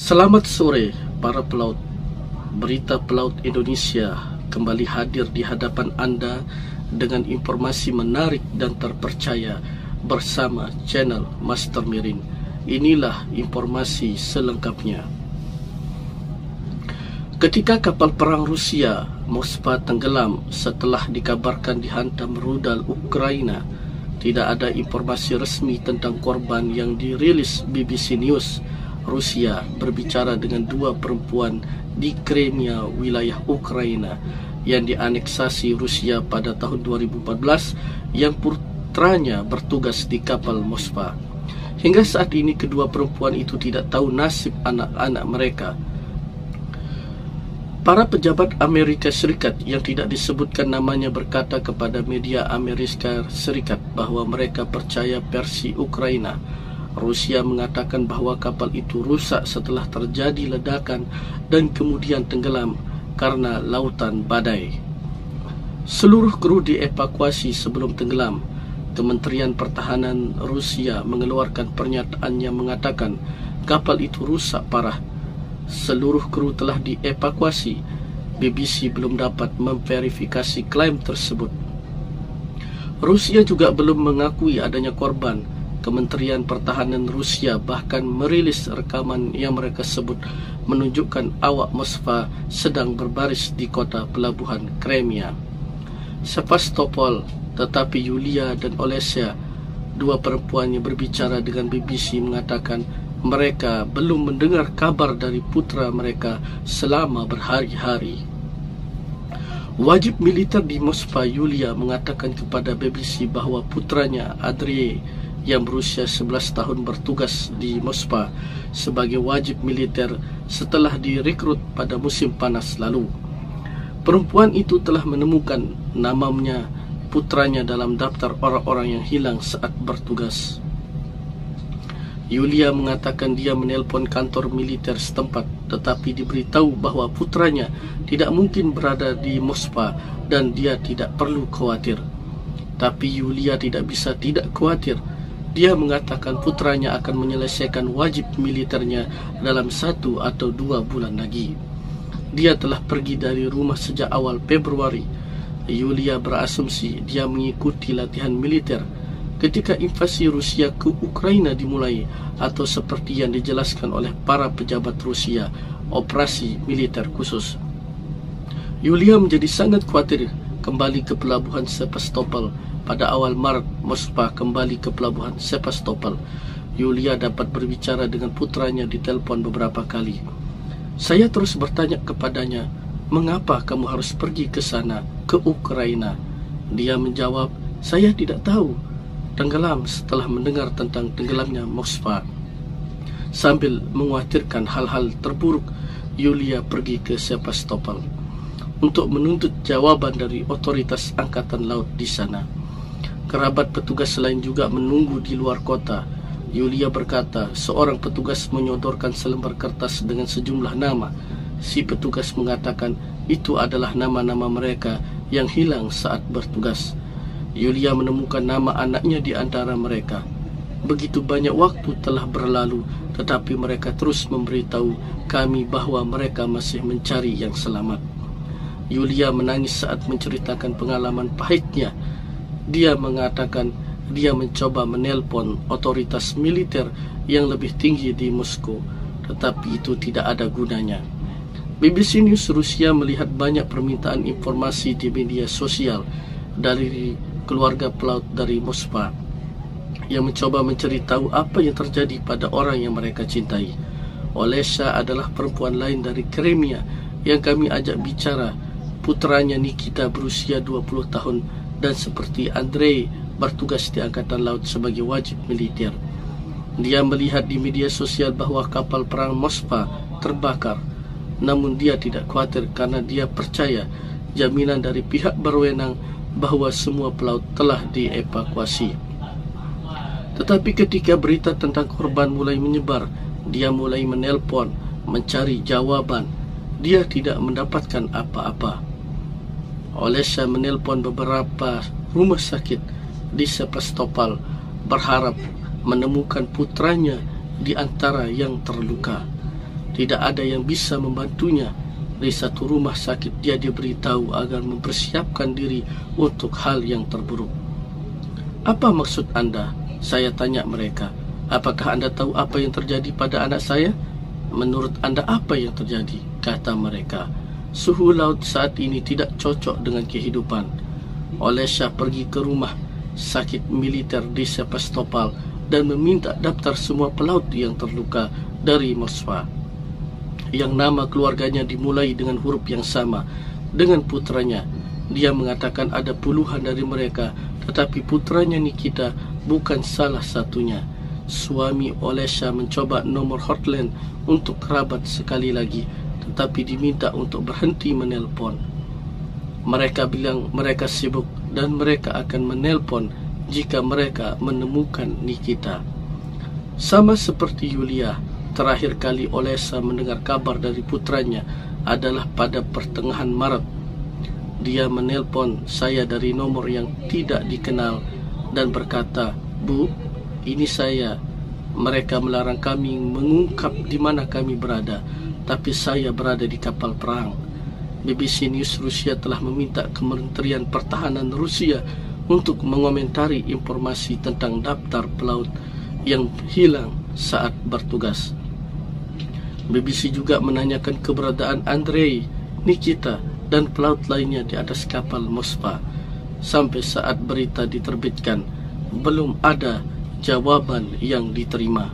Selamat sore para pelaut. Berita Pelaut Indonesia kembali hadir di hadapan Anda dengan informasi menarik dan terpercaya bersama channel Master Mirin. Inilah informasi selengkapnya. Ketika kapal perang Rusia Moskva tenggelam setelah dikabarkan dihantam rudal Ukraina, tidak ada informasi resmi tentang korban yang dirilis BBC News. Rusia berbicara dengan dua perempuan di Crimea, wilayah Ukraina yang dianeksasi Rusia pada tahun 2014, yang putranya bertugas di kapal Moskva. Hingga saat ini kedua perempuan itu tidak tahu nasib anak-anak mereka. Para pejabat Amerika Serikat yang tidak disebutkan namanya berkata kepada media Amerika Serikat bahwa mereka percaya versi Ukraina. Rusia mengatakan bahwa kapal itu rusak setelah terjadi ledakan dan kemudian tenggelam karena lautan badai. Seluruh kru dievakuasi sebelum tenggelam. Kementerian Pertahanan Rusia mengeluarkan pernyataan yang mengatakan kapal itu rusak parah. Seluruh kru telah dievakuasi. BBC belum dapat memverifikasi klaim tersebut. Rusia juga belum mengakui adanya korban. Kementerian Pertahanan Rusia bahkan merilis rekaman yang mereka sebut menunjukkan awak Moskva sedang berbaris di kota pelabuhan Crimea, Sevastopol. Tetapi Yulia dan Olesya, dua perempuan yang berbicara dengan BBC, mengatakan mereka belum mendengar kabar dari putra mereka selama berhari-hari. Wajib militer di Moskva, Yulia, mengatakan kepada BBC bahwa putranya Andrei yang berusia 11 tahun bertugas di Moskva sebagai wajib militer setelah direkrut pada musim panas lalu. Perempuan itu telah menemukan namanya putranya dalam daftar orang-orang yang hilang saat bertugas. Yulia mengatakan dia menelpon kantor militer setempat tetapi diberitahu bahwa putranya tidak mungkin berada di Moskva dan dia tidak perlu khawatir. Tapi Yulia tidak bisa tidak khawatir. Dia mengatakan putranya akan menyelesaikan wajib militernya dalam 1 atau 2 bulan lagi. Dia telah pergi dari rumah sejak awal Februari. Yulia berasumsi dia mengikuti latihan militer ketika invasi Rusia ke Ukraina dimulai, atau seperti yang dijelaskan oleh para pejabat Rusia, operasi militer khusus. Yulia menjadi sangat khawatir kembali ke pelabuhan Sevastopol. Pada awal Maret, Moskva kembali ke pelabuhan Sevastopol. Yulia dapat berbicara dengan putranya di telepon beberapa kali. Saya terus bertanya kepadanya, mengapa kamu harus pergi ke sana, ke Ukraina? Dia menjawab, saya tidak tahu. Tenggelam setelah mendengar tentang tenggelamnya Moskva. Sambil mengkhawatirkan hal-hal terburuk, Yulia pergi ke Sevastopol untuk menuntut jawaban dari otoritas angkatan laut di sana. Kerabat petugas lain juga menunggu di luar kota. Yulia berkata, seorang petugas menyodorkan selembar kertas dengan sejumlah nama. Si petugas mengatakan itu adalah nama-nama mereka yang hilang saat bertugas. Yulia menemukan nama anaknya di antara mereka. Begitu banyak waktu telah berlalu, tetapi mereka terus memberitahu kami bahwa mereka masih mencari yang selamat. Yulia menangis saat menceritakan pengalaman pahitnya. Dia mengatakan dia mencoba menelpon otoritas militer yang lebih tinggi di Moskow, tetapi itu tidak ada gunanya. BBC News Rusia melihat banyak permintaan informasi di media sosial dari keluarga pelaut dari Moskva yang mencoba mencari tahu apa yang terjadi pada orang yang mereka cintai. Olesya adalah perempuan lain dari Crimea yang kami ajak bicara. Putranya Nikita berusia 20 tahun dan seperti Andrei bertugas di Angkatan Laut sebagai wajib militer. Dia melihat di media sosial bahwa kapal perang Moskva terbakar. Namun dia tidak khawatir karena dia percaya jaminan dari pihak berwenang bahwa semua pelaut telah dievakuasi. Tetapi ketika berita tentang korban mulai menyebar, dia mulai menelpon, mencari jawaban. Dia tidak mendapatkan apa-apa. Olesya menelpon beberapa rumah sakit di Sevastopol berharap menemukan putranya di antara yang terluka. Tidak ada yang bisa membantunya. Di satu rumah sakit dia diberitahu agar mempersiapkan diri untuk hal yang terburuk. "Apa maksud Anda?" saya tanya mereka. "Apakah Anda tahu apa yang terjadi pada anak saya?" "Menurut Anda apa yang terjadi?" kata mereka. "Suhu laut saat ini tidak cocok dengan kehidupan." Olesha pergi ke rumah sakit militer di Sevastopol dan meminta daftar semua pelaut yang terluka dari Moskwa, yang nama keluarganya dimulai dengan huruf yang sama dengan putranya. Dia mengatakan ada puluhan dari mereka, tetapi putranya Nikita bukan salah satunya. Suami Olesha mencoba nomor hotline untuk kerabat sekali lagi, tetapi diminta untuk berhenti menelpon. Mereka bilang mereka sibuk dan mereka akan menelpon jika mereka menemukan Nikita. Sama seperti Yulia, terakhir kali Olesha mendengar kabar dari putranya adalah pada pertengahan Maret. Dia menelpon saya dari nomor yang tidak dikenal dan berkata, "Bu, ini saya. Mereka melarang kami mengungkap di mana kami berada, tapi saya berada di kapal perang." BBC News Rusia telah meminta Kementerian Pertahanan Rusia untuk mengomentari informasi tentang daftar pelaut yang hilang saat bertugas. BBC juga menanyakan keberadaan Andrei, Nikita, dan pelaut lainnya di atas kapal Moskva. Sampai saat berita diterbitkan, belum ada jawaban yang diterima.